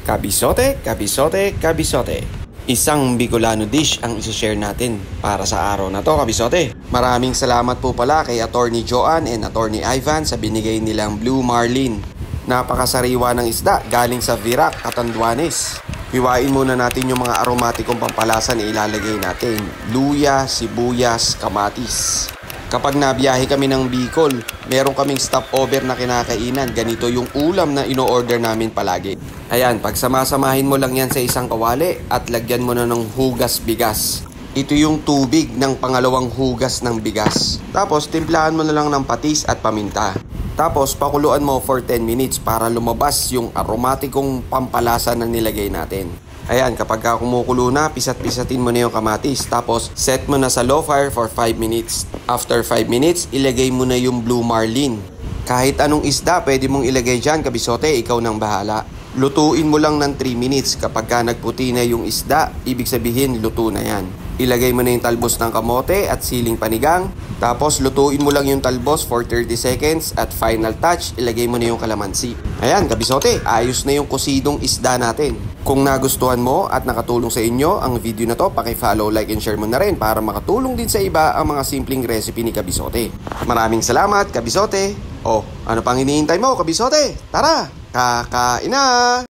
Kabisote, kabisote, kabisote. Isang Bicolano dish ang isi-share natin para sa araw na to, kabisote. Maraming salamat po pala kay Attorney Joanne and Attorney Ivan sa binigay nilang Blue Marlin. Napakasariwa ng isda galing sa Virac, Catanduanes. Hiwain muna natin yung mga aromatikong pampalasa na ilalagay natin. Luya, sibuyas, kamatis. Kapag nabiyahe kami ng Bicol, meron kaming stopover na kinakainan. Ganito yung ulam na ino-order namin palagi. Ayan, pagsamasamahin mo lang yan sa isang kawali at lagyan mo na ng hugas bigas. Ito yung tubig ng pangalawang hugas ng bigas. Tapos, timplahan mo na lang ng patis at paminta. Tapos, pakuluan mo for 10 minutes para lumabas yung aromatikong pampalasa na nilagay natin. Ayan, kapag kumukulo na, pisat-pisatin mo na yung kamatis. Tapos, set mo na sa low fire for 5 minutes. After 5 minutes, ilagay mo na yung Blue Marlin. Kahit anong isda, pwede mong ilagay dyan, kabisote, ikaw nang bahala. Lutuin mo lang ng 3 minutes. Kapag nagputi na yung isda, ibig sabihin, luto na yan. Ilagay mo na yung talbos ng kamote at siling panigang. Tapos, lutuin mo lang yung talbos for 30 seconds. At final touch, ilagay mo na yung kalamansi. Ayan, kabisote, ayos na yung kusidong isda natin. Kung nagustuhan mo at nakatulong sa inyo ang video na to, paki-follow, like, and share mo na rin para makatulong din sa iba ang mga simpleng recipe ni Kabisote. Maraming salamat, Kabisote! Oh, ano pang hinihintay mo, Kabisote? Tara, kakain na!